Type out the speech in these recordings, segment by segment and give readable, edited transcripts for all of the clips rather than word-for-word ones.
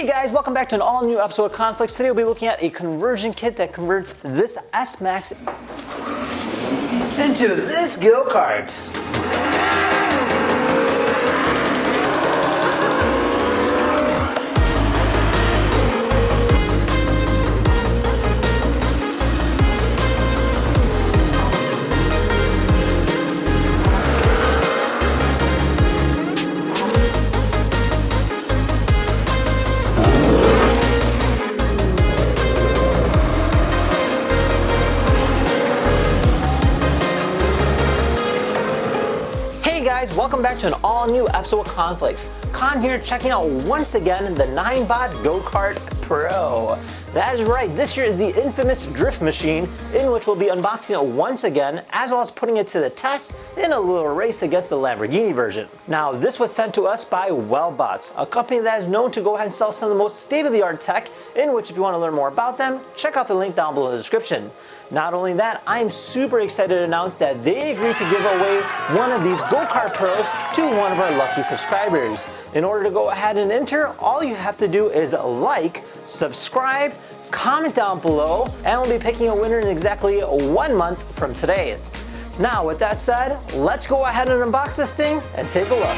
Hey guys, welcome back to an all new episode of KhanFlicks. Today we'll be looking at a conversion kit that converts this S-Max into this go-kart. Welcome back to an all-new episode of KhanFlicks. Khan here, checking out once again the NineBot GoKart Pro. That is right, this here is the infamous drift machine in which we'll be unboxing it once again, as well as putting it to the test in a little race against the Lamborghini version. Now, this was sent to us by WellBots, a company that is known to go ahead and sell some of the most state-of-the-art tech, in which if you want to learn more about them, check out the link down below in the description. Not only that, I'm super excited to announce that they agreed to give away one of these GoKart Pros to one of our lucky subscribers. In order to go ahead and enter, all you have to do is like, subscribe, comment down below, and we'll be picking a winner in exactly 1 month from today. Now, with that said, let's go ahead and unbox this thing and take a look.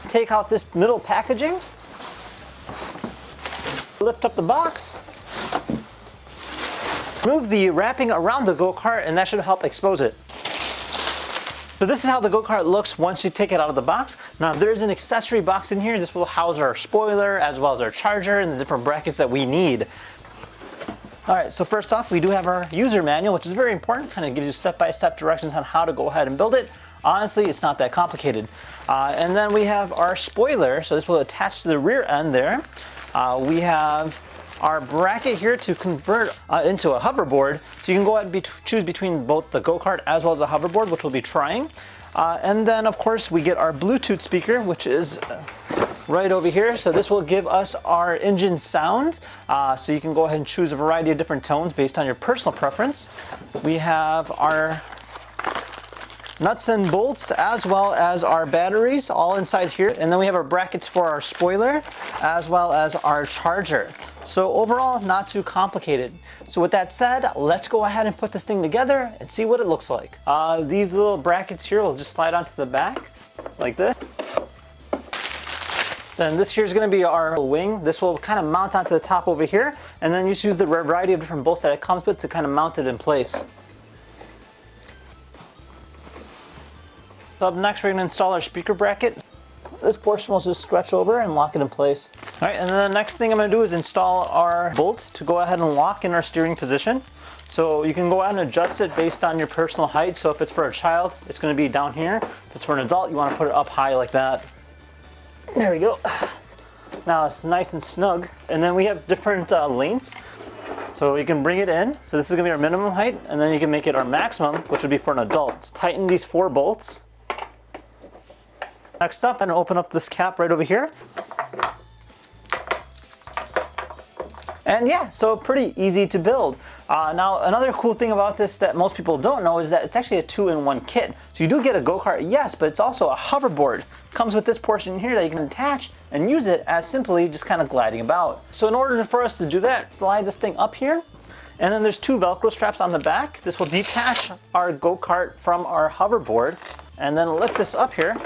Take out this middle packaging, lift up the box, move the wrapping around the go-kart, and that should help expose it. So this is how the go-kart looks once you take it out of the box. Now there's an accessory box in here. This will house our spoiler as well as our charger and the different brackets that we need. Alright, so first off, we do have our user manual, which is very important. Kind of gives you step-by-step directions on how to go ahead and build it. Honestly, it's not that complicated. And then we have our spoiler, so this will attach to the rear end there. We have our bracket here to convert into a hoverboard, so you can go ahead and choose between both the go-kart as well as a hoverboard, which we'll be trying. And then, of course, we get our Bluetooth speaker, which is right over here. So this will give us our engine sound, so you can go ahead and choose a variety of different tones based on your personal preference. We have our nuts and bolts as well as our batteries all inside here, and then we have our brackets for our spoiler as well as our charger. So overall, not too complicated. So with that said, let's go ahead and put this thing together and see what it looks like. These little brackets here will just slide onto the back like this. Then this here is going to be our wing. This will kind of mount onto the top over here, and then you just use the variety of different bolts that it comes with to kind of mount it in place. So up next, we're going to install our speaker bracket. This portion will just stretch over and lock it in place. All right, and then the next thing I'm going to do is install our bolt to go ahead and lock in our steering position. So you can go ahead and adjust it based on your personal height. So if it's for a child, it's going to be down here. If it's for an adult, you want to put it up high like that. There we go. Now it's nice and snug. And then we have different lengths. So you can bring it in. So this is going to be our minimum height, and then you can make it our maximum, which would be for an adult. Tighten these 4 bolts. Next up, and open up this cap right over here. And yeah, so pretty easy to build. Now, another cool thing about this that most people don't know is that it's actually a 2-in-1 kit. So you do get a go-kart, yes, but it's also a hoverboard. It comes with this portion here that you can attach and use it as simply just kind of gliding about. So in order for us to do that, slide this thing up here. And then there's 2 Velcro straps on the back. This will detach our go-kart from our hoverboard. And then lift this up here.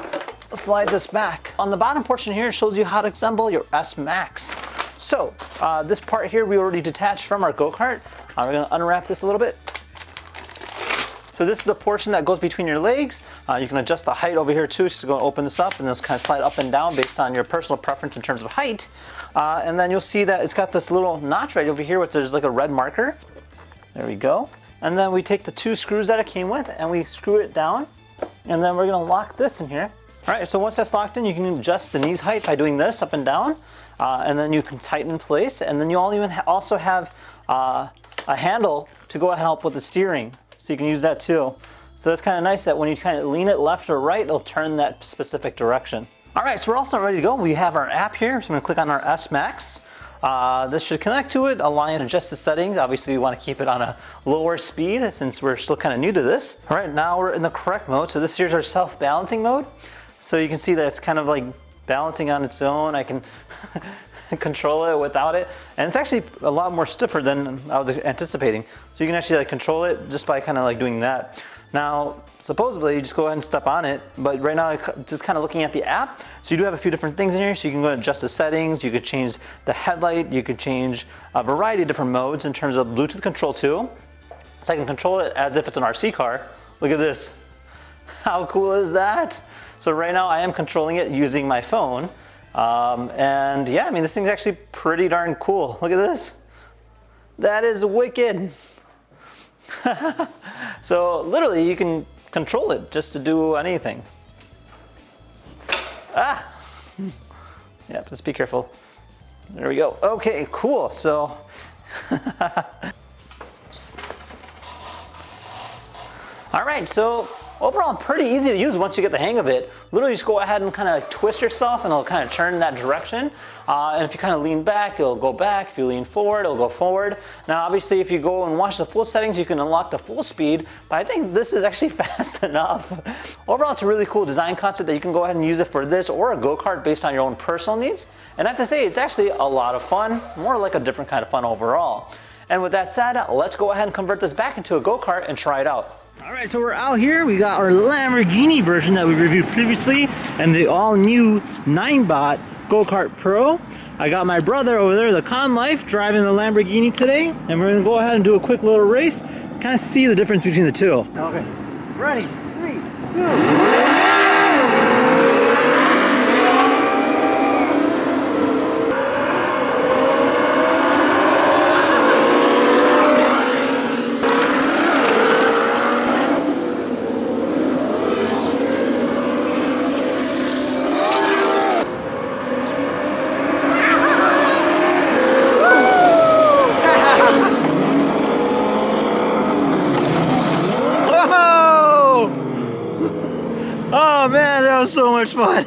Slide this back. On the bottom portion here, it shows you how to assemble your S-Max. So this part here we already detached from our go-kart. We're going to unwrap this a little bit. So this is the portion that goes between your legs. You can adjust the height over here too. So going to open this up and just kind of slide up and down based on your personal preference in terms of height. And then you'll see that it's got this little notch right over here, which there's like a red marker. There we go. And then we take the 2 screws that it came with and we screw it down. And then we're going to lock this in here. All right, so once that's locked in, you can adjust the knees height by doing this up and down, and then you can tighten in place, and then you also have a handle to go ahead and help with the steering, so you can use that too. So that's kind of nice that when you kind of lean it left or right, it'll turn that specific direction. All right, so we're also ready to go. We have our app here, so I'm going to click on our S-Max. This should connect to it, align and adjust the settings. Obviously we want to keep it on a lower speed since we're still kind of new to this. All right, now we're in the correct mode. So this here's our self-balancing mode. So you can see that it's kind of like balancing on its own. I can control it without it. And it's actually a lot more stiffer than I was anticipating. So you can actually like control it just by kind of like doing that. Now, supposedly you just go ahead and step on it, but right now just kind of looking at the app, so you do have a few different things in here. So you can go and adjust the settings, you could change the headlight, you could change a variety of different modes in terms of Bluetooth control too. So I can control it as if it's an RC car. Look at this. How cool is that? So right now I am controlling it using my phone. And yeah, I mean, this thing's actually pretty darn cool. Look at this. That is wicked. So literally you can control it just to do anything. Ah! Yeah, just be careful. There we go. Okay, cool. So all right, so overall pretty easy to use once you get the hang of it. Literally just go ahead and kind of twist yourself and it'll kind of turn in that direction. And if you kind of lean back, it'll go back. If you lean forward, it'll go forward. Now obviously if you go and watch the full settings, you can unlock the full speed, but I think this is actually fast enough. Overall, it's a really cool design concept that you can go ahead and use it for this or a go-kart based on your own personal needs. And I have to say, it's actually a lot of fun, more like a different kind of fun overall. And with that said, let's go ahead and convert this back into a go-kart and try it out. All right, so we're out here. We got our Lamborghini version that we reviewed previously and the all-new NineBot Go-Kart Pro. I got my brother over there, the KhanFlicks, driving the Lamborghini today, and we're gonna go ahead and do a quick little race, kind of see the difference between the two. Okay, ready, 3, 2. Oh man, that was so much fun.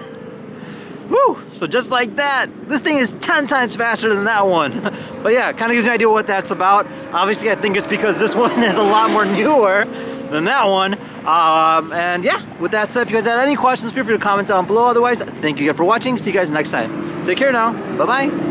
Woo! So just like that, this thing is 10 times faster than that one. But yeah, kind of gives you an idea what that's about. Obviously, I think it's because this one is a lot more newer than that one. And yeah, with that said, if you guys had any questions, feel free to comment down below. Otherwise, thank you again for watching. See you guys next time. Take care now. Bye-bye.